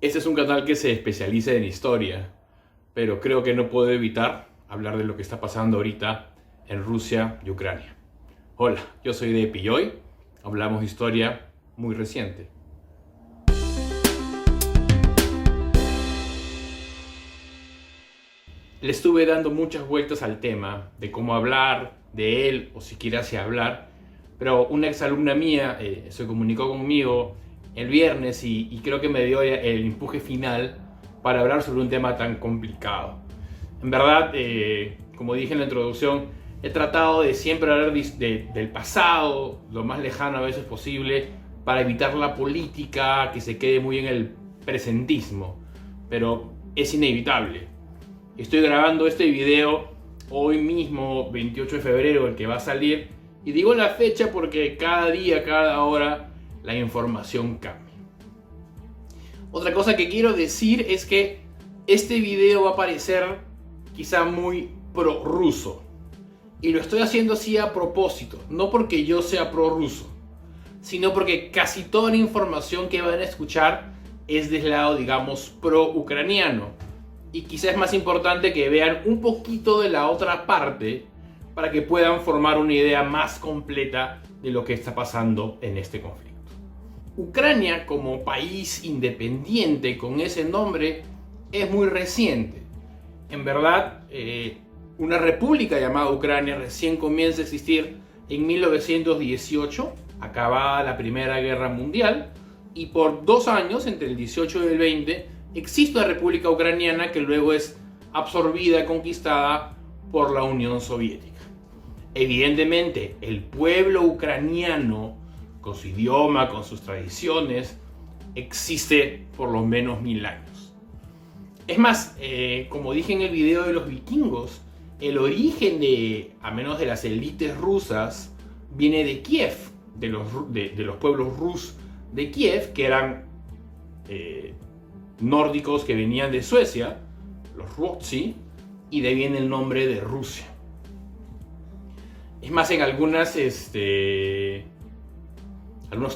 Este es un canal que se especializa en historia, pero creo que no puedo evitar hablar de lo que está pasando ahorita en Rusia y Ucrania. Hola, yo soy Depi y hoy hablamos de historia muy reciente. Le estuve dando muchas vueltas al tema de cómo hablar de él o siquiera si hablar, pero una exalumna mía se comunicó conmigo el viernes y creo que me dio el empuje final para hablar sobre un tema tan complicado. En verdad, como dije en la introducción, he tratado de siempre hablar del pasado, lo más lejano a veces posible, para evitar la política que se quede muy en el presentismo, pero es inevitable. Estoy grabando este video hoy mismo, 28 de febrero, el que va a salir, y digo la fecha porque cada día, cada hora, la información cambia. Otra cosa que quiero decir es que este video va a parecer quizá muy prorruso, y lo estoy haciendo así a propósito, no porque yo sea prorruso, sino porque casi toda la información que van a escuchar es del lado, digamos, pro-ucraniano. Y quizás es más importante que vean un poquito de la otra parte para que puedan formar una idea más completa de lo que está pasando en este conflicto. Ucrania, como país independiente con ese nombre, es muy reciente. En verdad, una república llamada Ucrania recién comienza a existir en 1918, acabada la Primera Guerra Mundial, y por 2 años, entre el 18 y el 20, existe la República Ucraniana que luego es absorbida, conquistada por la Unión Soviética. Evidentemente, el pueblo ucraniano, con su idioma, con sus tradiciones, existe por lo menos 1000 años. Es más, como dije en el video de los vikingos, el origen al menos de las élites rusas, viene de Kiev, de los pueblos rus de Kiev, que eran nórdicos que venían de Suecia, los Ruotsi, y de ahí viene el nombre de Rusia. Es más, en algunos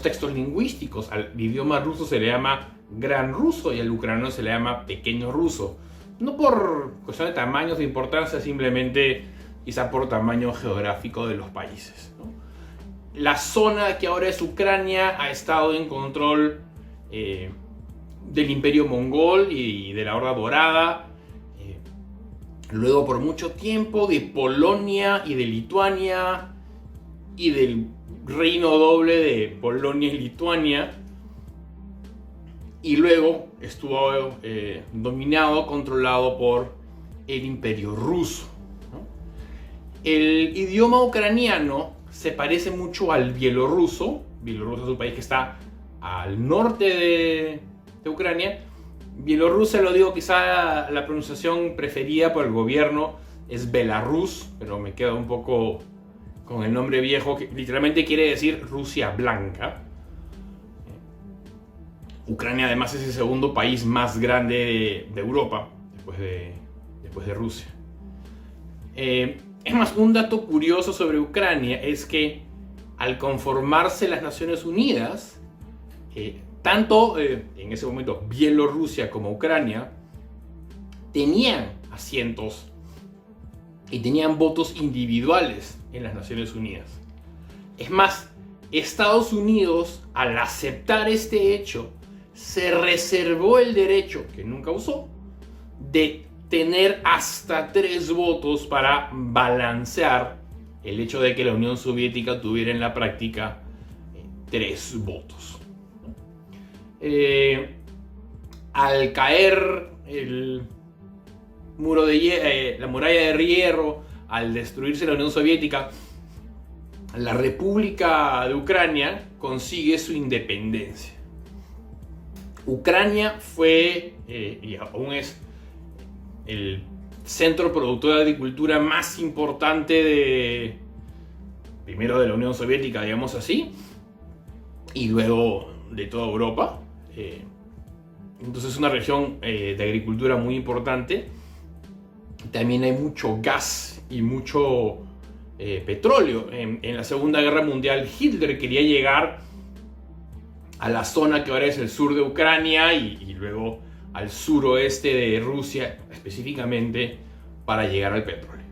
textos lingüísticos al idioma ruso se le llama gran ruso y al ucraniano se le llama pequeño ruso. No por cuestión de tamaños de importancia, simplemente quizá por tamaño geográfico de los países, ¿no? La zona que ahora es Ucrania ha estado en control del Imperio Mongol y de la Horda Dorada, luego por mucho tiempo de Polonia y de Lituania y del reino doble de Polonia y Lituania, y luego estuvo dominado, controlado por el Imperio Ruso, ¿no? El idioma ucraniano se parece mucho al bielorruso. Bielorruso es un país que está al norte de Ucrania. Bielorrusia, lo digo, quizá la pronunciación preferida por el gobierno es Belarus, pero me queda un poco con el nombre viejo, que literalmente quiere decir Rusia Blanca. Ucrania además es el segundo país más grande de Europa, después de Rusia. Es más, un dato curioso sobre Ucrania es que al conformarse las Naciones Unidas, tanto en ese momento Bielorrusia como Ucrania tenían asientos y tenían votos individuales en las Naciones Unidas. Es más, Estados Unidos, al aceptar este hecho, se reservó el derecho, que nunca usó, de tener hasta 3 votos para balancear el hecho de que la Unión Soviética tuviera en la práctica 3 votos. Al caer la muralla de hierro, al destruirse la Unión Soviética, la República de Ucrania consigue su independencia. Ucrania fue y aún es el centro productor de agricultura más importante primero de la Unión Soviética, digamos así, y luego de toda Europa. Entonces es una región de agricultura muy importante. También hay mucho gas y mucho petróleo. En la Segunda Guerra Mundial, Hitler quería llegar a la zona que ahora es el sur de Ucrania y luego al suroeste de Rusia específicamente para llegar al petróleo.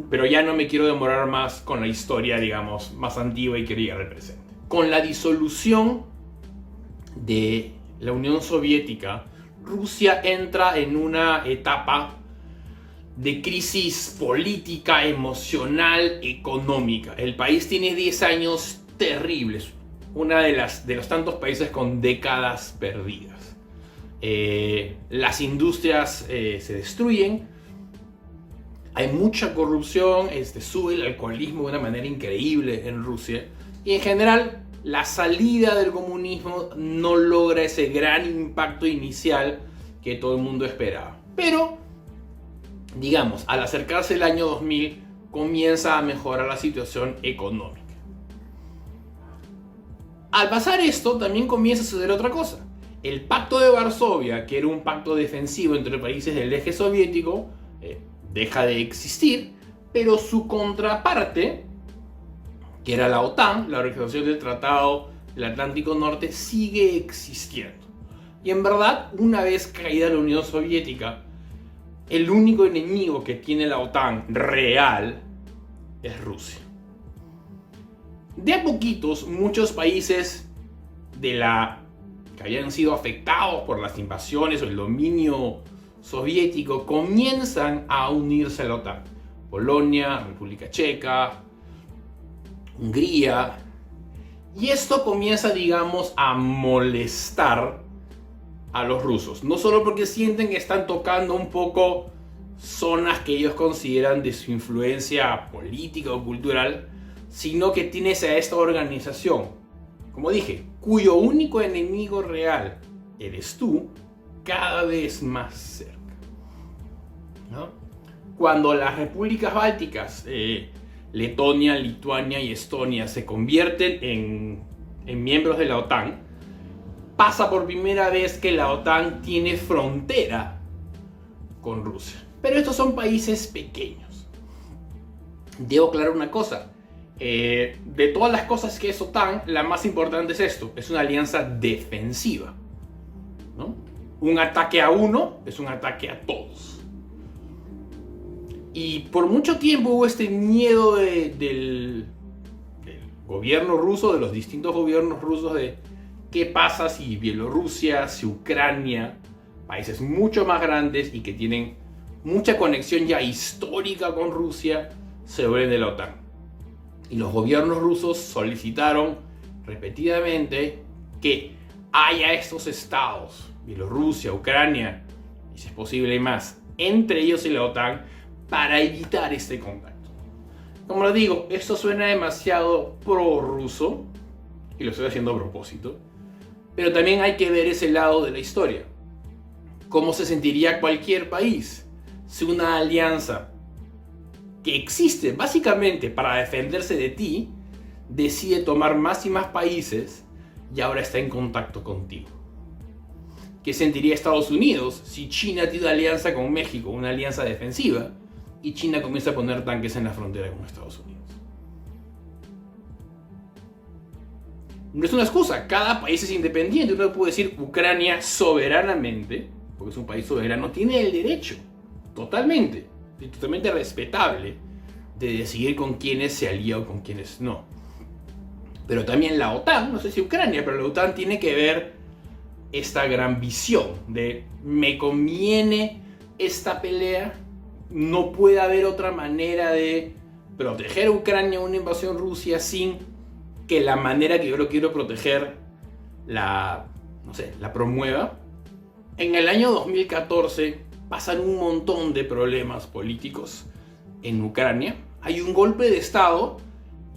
Pero ya no me quiero demorar más con la historia, digamos, más antigua y quiero llegar al presente. Con la disolución de la Unión Soviética, Rusia entra en una etapa de crisis política, emocional, económica. El país tiene 10 años terribles, una de los tantos países con décadas perdidas. Las industrias se destruyen, hay mucha corrupción, sube el alcoholismo de una manera increíble en Rusia y en general la salida del comunismo no logra ese gran impacto inicial que todo el mundo esperaba. Pero, digamos, al acercarse el año 2000 comienza a mejorar la situación económica. Al pasar esto, también comienza a suceder otra cosa. El Pacto de Varsovia, que era un pacto defensivo entre países del eje soviético, deja de existir, pero su contraparte, que era la OTAN, la Organización del Tratado del Atlántico Norte, sigue existiendo. Y en verdad, una vez caída la Unión Soviética, el único enemigo que tiene la OTAN real es Rusia. De a poquitos, muchos países que habían sido afectados por las invasiones o el dominio soviético comienzan a unirse a la OTAN. Polonia, República Checa, Hungría. Y esto comienza, digamos, a molestar a los rusos. No solo porque sienten que están tocando un poco zonas que ellos consideran de su influencia política o cultural, sino que tienes a esta organización, como dije, cuyo único enemigo real eres tú, cada vez más cerca, ¿no? Cuando las repúblicas bálticas, Letonia, Lituania y Estonia, se convierten en miembros de la OTAN, pasa por primera vez que la OTAN tiene frontera con Rusia. Pero estos son países pequeños. Debo aclarar una cosa. De todas las cosas que es OTAN, la más importante es esto. Es una alianza defensiva, ¿no? Un ataque a uno es un ataque a todos. Y por mucho tiempo hubo este miedo del gobierno ruso, de los distintos gobiernos rusos, de qué pasa si Bielorrusia, si Ucrania, países mucho más grandes y que tienen mucha conexión ya histórica con Rusia, se vuelven de la OTAN. Y los gobiernos rusos solicitaron repetidamente que haya estos estados, Bielorrusia, Ucrania, y si es posible más, entre ellos y la OTAN, para evitar este contacto. Como lo digo, esto suena demasiado prorruso, y lo estoy haciendo a propósito, pero también hay que ver ese lado de la historia. ¿Cómo se sentiría cualquier país si una alianza que existe básicamente para defenderse de ti decide tomar más y más países y ahora está en contacto contigo? ¿Qué sentiría Estados Unidos si China tiene una alianza con México, una alianza defensiva, y China comienza a poner tanques en la frontera con Estados Unidos? No es una excusa, cada país es independiente. Uno puede decir Ucrania soberanamente, porque es un país soberano, tiene el derecho, totalmente respetable, de decidir con quiénes se alía o con quiénes no. Pero también la OTAN, no sé si Ucrania, pero la OTAN tiene que ver esta gran visión de me conviene esta pelea, no puede haber otra manera de proteger a Ucrania de una invasión rusa sin que la manera que yo lo quiero proteger la promueva. En el año 2014 pasan un montón de problemas políticos en Ucrania. Hay un golpe de estado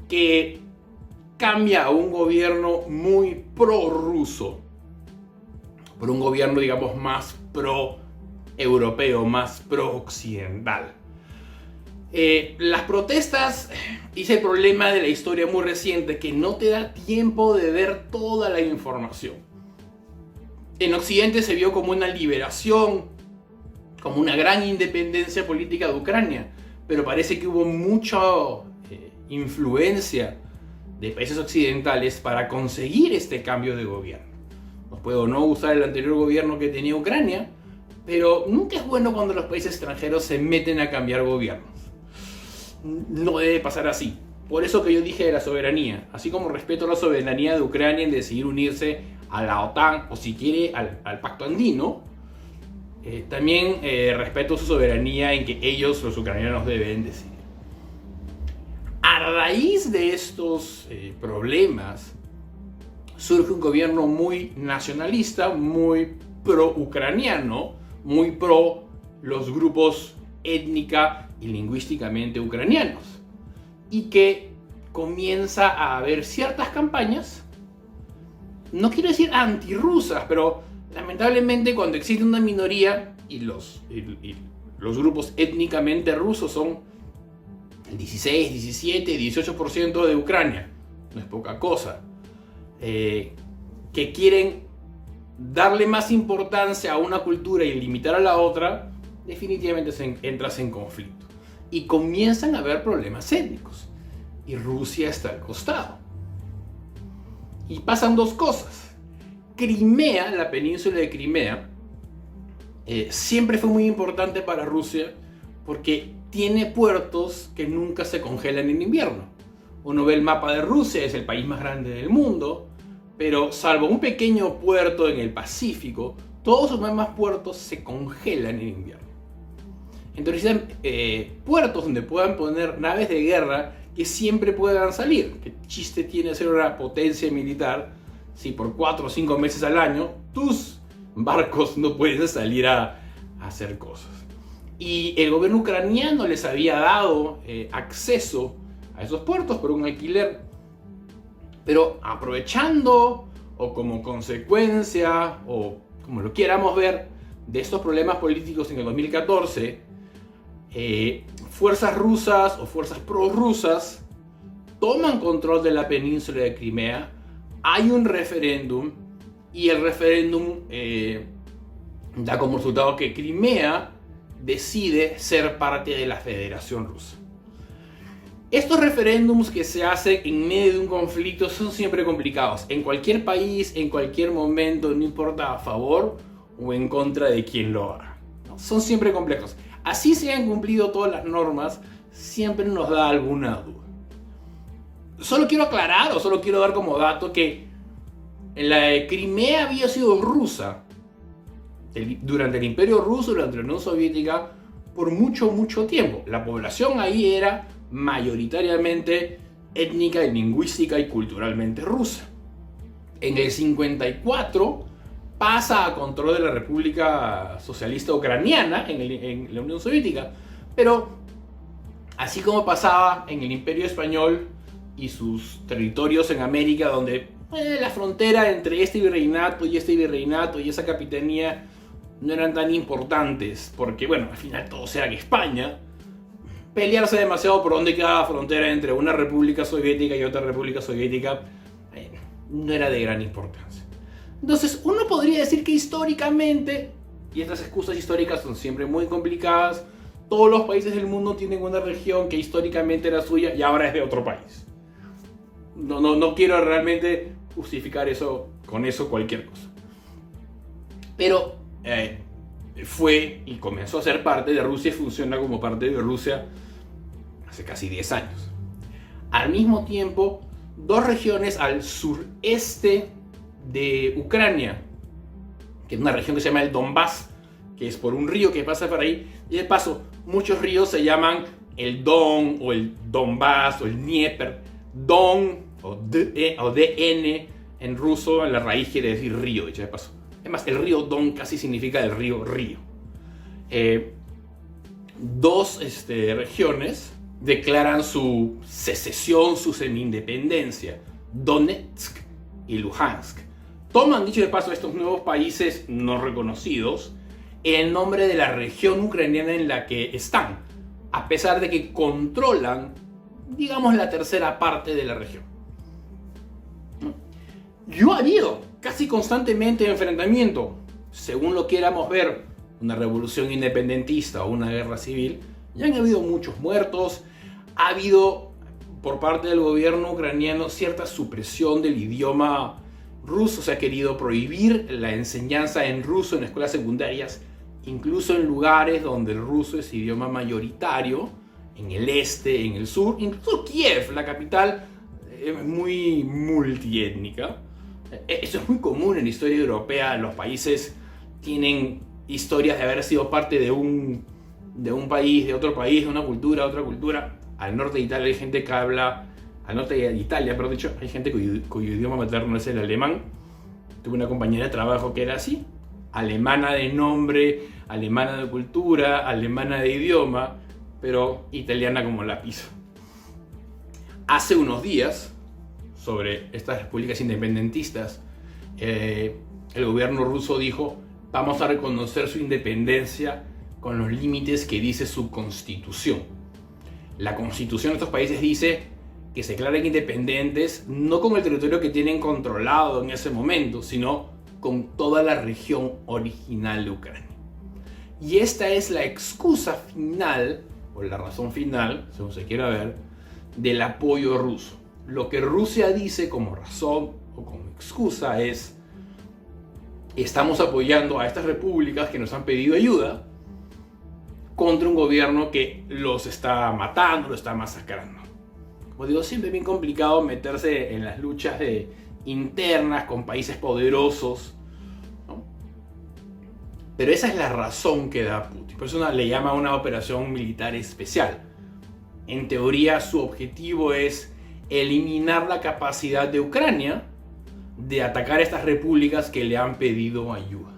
que cambia a un gobierno muy prorruso por un gobierno, digamos, más pro-europeo, más pro-occidental. Las protestas es el problema de la historia muy reciente, que no te da tiempo de ver toda la información. En Occidente se vio como una liberación, como una gran independencia política de Ucrania, pero parece que hubo mucha influencia de países occidentales para conseguir este cambio de gobierno. Nos puede o no gustar el anterior gobierno que tenía Ucrania, pero nunca es bueno cuando los países extranjeros se meten a cambiar gobiernos. No debe pasar así. Por eso que yo dije de la soberanía. Así como respeto la soberanía de Ucrania en decidir unirse a la OTAN o si quiere al Pacto Andino, también respeto su soberanía en que ellos, los ucranianos, deben decidir. A raíz de estos problemas, surge un gobierno muy nacionalista, muy pro-ucraniano, muy pro los grupos étnica y lingüísticamente ucranianos, y que comienza a haber ciertas campañas, no quiero decir antirrusas, pero lamentablemente cuando existe una minoría y los grupos étnicamente rusos son el 16, 17, 18% de Ucrania, no es poca cosa, que quieren darle más importancia a una cultura y limitar a la otra, definitivamente entras en conflicto. Y comienzan a haber problemas étnicos. Y Rusia está al costado. Y pasan dos cosas. Crimea, la península de Crimea, siempre fue muy importante para Rusia porque tiene puertos que nunca se congelan en invierno. Uno ve el mapa de Rusia, es el país más grande del mundo, pero salvo un pequeño puerto en el Pacífico, todos sus demás puertos se congelan en invierno. Entonces necesitan puertos donde puedan poner naves de guerra que siempre puedan salir. ¿Qué chiste tiene ser una potencia militar si por 4 o 5 meses al año tus barcos no pueden salir a hacer cosas? Y el gobierno ucraniano les había dado acceso a esos puertos por un alquiler. Pero aprovechando o como consecuencia o como lo quieramos ver de estos problemas políticos en el 2014, fuerzas rusas o fuerzas prorrusas toman control de la península de Crimea, hay un referéndum y el referéndum da como resultado que Crimea decide ser parte de la Federación Rusa. Estos referéndums que se hacen en medio de un conflicto son siempre complicados. En cualquier país, en cualquier momento, no importa a favor o en contra de quien lo haga, ¿no? Son siempre complejos. Así se han cumplido todas las normas, siempre nos da alguna duda. Solo quiero aclarar o solo quiero dar como dato que la Crimea había sido rusa durante el Imperio Ruso, durante la Unión Soviética, por mucho tiempo. La población ahí era mayoritariamente étnica y lingüística y culturalmente rusa. En el 54 pasa a control de la República Socialista Ucraniana en la Unión Soviética, pero así como pasaba en el Imperio Español y sus territorios en América, donde la frontera entre este virreinato y esa capitanía no eran tan importantes, porque bueno, al final todos eran España. Pelearse demasiado por dónde queda la frontera entre una república soviética y otra república soviética no era de gran importancia. Entonces uno podría decir que históricamente, y estas excusas históricas son siempre muy complicadas, todos los países del mundo tienen una región que históricamente era suya y ahora es de otro país. No quiero realmente justificar eso con cualquier cosa. Pero fue y comenzó a ser parte de Rusia y funciona como parte de Rusia hace casi 10 años. Al mismo tiempo, dos regiones al sureste de Ucrania, que es una región que se llama el Donbass, que es por un río que pasa por ahí, y de paso, muchos ríos se llaman el Don o el Donbass o el Dnieper. Don o DN en ruso, en la raíz quiere decir río, dicho de paso. Además, el río Don casi significa el río. Dos regiones declaran su secesión, su semi-independencia. Donetsk y Luhansk. Toman, dicho de paso, estos nuevos países no reconocidos el nombre de la región ucraniana en la que están, a pesar de que controlan, digamos, la tercera parte de la región. Yo ha habido casi constantemente enfrentamiento, según lo quieramos ver, una revolución independentista o una guerra civil, ya han habido muchos muertos, ha habido por parte del gobierno ucraniano cierta supresión del idioma ruso. Se ha querido prohibir la enseñanza en ruso en escuelas secundarias, incluso en lugares donde el ruso es idioma mayoritario, en el este, en el sur. Incluso Kiev, la capital, es muy multiétnica. Eso es muy común en la historia europea. Los países tienen historias de haber sido parte de un país, de otro país, de una cultura, otra cultura. Al norte de Italia hay gente que habla, al norte de Italia, pero de hecho hay gente cuyo idioma materno es el alemán. Tuve una compañera de trabajo que era así, alemana de nombre, alemana de cultura, alemana de idioma, pero italiana como lápiz. Hace unos días, sobre estas repúblicas independentistas, el gobierno ruso dijo: vamos a reconocer su independencia con los límites que dice su constitución. La constitución de estos países dice que se declaren independientes no con el territorio que tienen controlado en ese momento, sino con toda la región original de Ucrania. Y esta es la excusa final, o la razón final, según se quiera ver, del apoyo ruso. Lo que Rusia dice como razón o como excusa es: estamos apoyando a estas repúblicas que nos han pedido ayuda contra un gobierno que los está matando, los está masacrando. Como digo, siempre es bien complicado meterse en las luchas internas con países poderosos, ¿no? Pero esa es la razón que da Putin. Por eso le llama una operación militar especial. En teoría, su objetivo es eliminar la capacidad de Ucrania de atacar a estas repúblicas que le han pedido ayuda.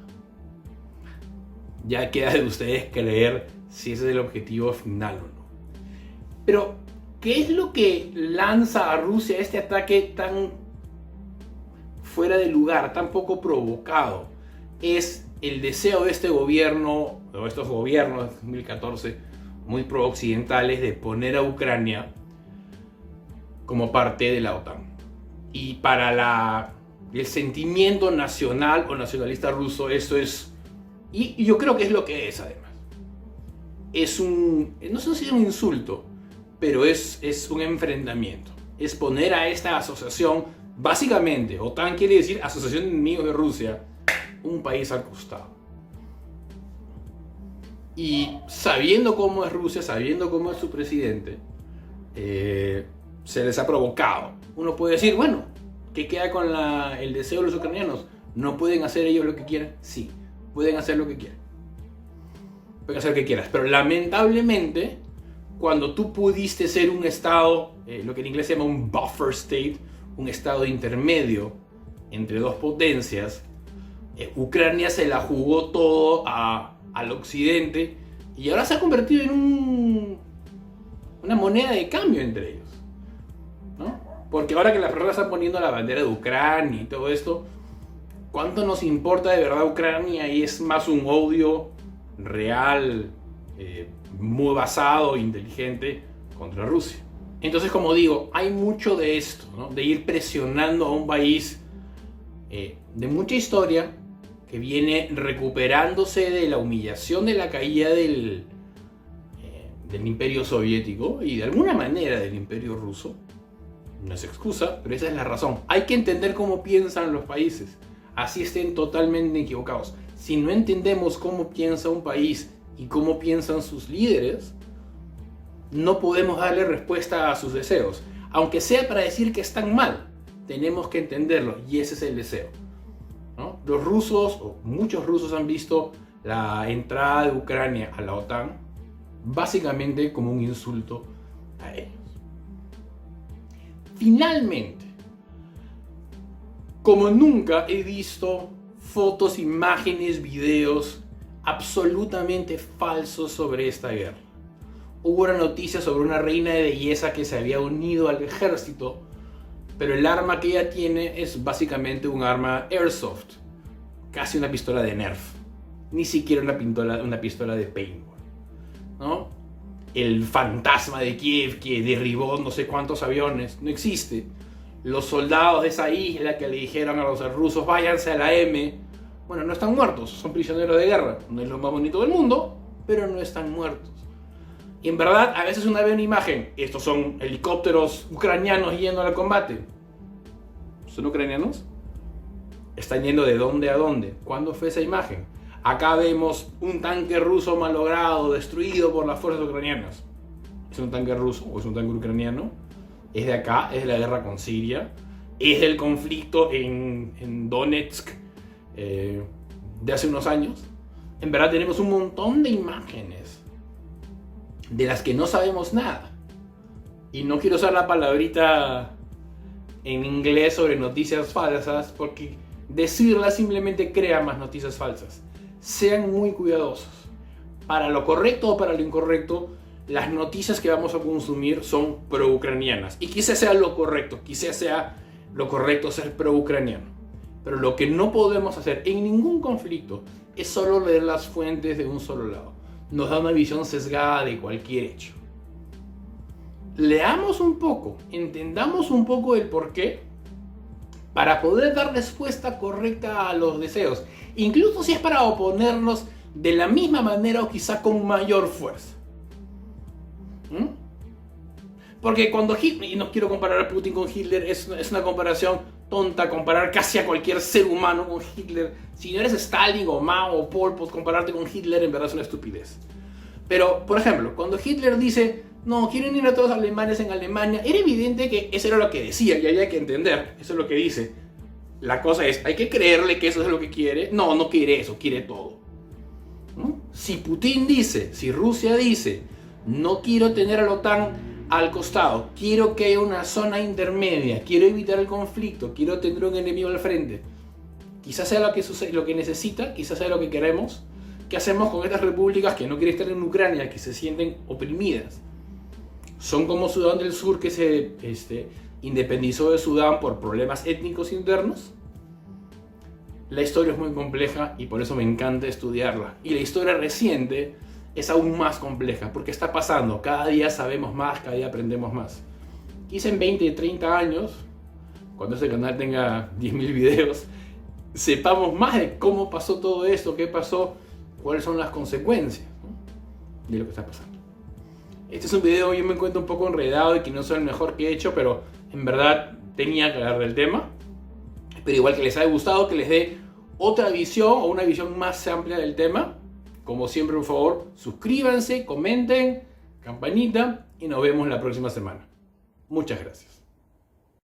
Ya queda de ustedes creer si ese es el objetivo final o no. Pero, ¿qué es lo que lanza a Rusia este ataque tan fuera de lugar, tan poco provocado? Es el deseo de este gobierno, o estos gobiernos de 2014, muy pro-occidentales, de poner a Ucrania como parte de la OTAN. Y para el sentimiento nacional o nacionalista ruso, eso es, y yo creo que es lo que es además. Es no sé si es un insulto, pero es un enfrentamiento. Es poner a esta asociación, básicamente, OTAN quiere decir Asociación de Enemigos de Rusia, un país al costado. Y sabiendo cómo es Rusia, sabiendo cómo es su presidente, se les ha provocado. Uno puede decir, bueno, ¿qué queda con el deseo de los ucranianos? ¿No pueden hacer ellos lo que quieran? Sí, pueden hacer lo que quieran. Pueden hacer lo que quieras. Pero lamentablemente, cuando tú pudiste ser un estado, lo que en inglés se llama un buffer state, un estado intermedio entre dos potencias, Ucrania se la jugó todo al occidente y ahora se ha convertido en una moneda de cambio entre ellos, ¿no? Porque ahora que las personas están poniendo la bandera de Ucrania y todo esto, ¿cuánto nos importa de verdad Ucrania? Y es más un odio real, muy basado, inteligente, contra Rusia. Entonces, como digo, hay mucho de esto, ¿no? De ir presionando a un país de mucha historia, que viene recuperándose de la humillación de la caída del Imperio Soviético y de alguna manera del Imperio Ruso. No es excusa, pero esa es la razón. Hay que entender cómo piensan los países, así estén totalmente equivocados. Si no entendemos cómo piensa un país y cómo piensan sus líderes, no podemos darle respuesta a sus deseos. Aunque sea para decir que están mal, tenemos que entenderlo, y ese es el deseo, ¿no? Los rusos, o muchos rusos, han visto la entrada de Ucrania a la OTAN básicamente como un insulto a ellos. Finalmente, como nunca he visto fotos, imágenes, videos absolutamente falsos sobre esta guerra. Hubo una noticia sobre una reina de belleza que se había unido al ejército, pero el arma que ella tiene es básicamente un arma airsoft, casi una pistola de Nerf, ni siquiera una pistola de paintball, ¿no? El fantasma de Kiev que derribó no sé cuántos aviones no existe. Los soldados de esa isla que le dijeron a los rusos váyanse a la M, bueno, no están muertos, son prisioneros de guerra. No es lo más bonito del mundo, pero no están muertos. Y en verdad, a veces uno ve una imagen, estos son helicópteros ucranianos yendo al combate. ¿Son ucranianos? ¿Están yendo de dónde a dónde? ¿Cuándo fue esa imagen? Acá vemos un tanque ruso malogrado, destruido por las fuerzas ucranianas. ¿Es un tanque ruso o es un tanque ucraniano? ¿Es de acá? ¿Es de la guerra con Siria? ¿Es del conflicto en Donetsk de hace unos años? En verdad tenemos un montón de imágenes de las que no sabemos nada. Y no quiero usar la palabrita en inglés sobre noticias falsas, porque decirla simplemente crea más noticias falsas. Sean muy cuidadosos. Para lo correcto o para lo incorrecto, las noticias que vamos a consumir son pro-ucranianas. Y quizás sea lo correcto, quizás sea lo correcto ser pro-ucraniano. Pero lo que no podemos hacer en ningún conflicto es solo leer las fuentes de un solo lado. Nos da una visión sesgada de cualquier hecho. Leamos un poco, entendamos un poco el porqué para poder dar respuesta correcta a los deseos, incluso si es para oponernos de la misma manera o quizá con mayor fuerza. Porque cuando Hitler, y no quiero comparar a Putin con Hitler, es una comparación tonta, comparar casi a cualquier ser humano con Hitler. Si no eres Stalin o Mao o Pol Pot, compararte con Hitler en verdad es una estupidez. Pero, por ejemplo, cuando Hitler dice, no, quieren ir a todos los alemanes en Alemania, era evidente que eso era lo que decía y había que entender, eso es lo que dice. La cosa es, hay que creerle que eso es lo que quiere. No, no quiere eso, quiere todo. Si Putin dice, si Rusia dice, no quiero tener a la OTAN al costado, quiero que haya una zona intermedia, quiero evitar el conflicto, quiero tener un enemigo al frente, quizás sea lo que sucede, lo que necesita, quizás sea lo que queremos. ¿Qué hacemos con estas repúblicas que no quieren estar en Ucrania, que se sienten oprimidas? Son como Sudán del Sur, que se independizó de Sudán por problemas étnicos internos. La historia es muy compleja y por eso me encanta estudiarla. Y la historia reciente es aún más compleja, porque está pasando. Cada día sabemos más, cada día aprendemos más. Quizá en 20, 30 años, cuando este canal tenga 10.000 videos, sepamos más de cómo pasó todo esto, qué pasó, cuáles son las consecuencias, ¿no?, de lo que está pasando. Este es un video, yo me encuentro un poco enredado y que no soy el mejor que he hecho, pero en verdad tenía que hablar del tema. Pero igual que les haya gustado, que les dé otra visión o una visión más amplia del tema. Como siempre, por favor, suscríbanse, comenten, campanita y nos vemos la próxima semana. Muchas gracias.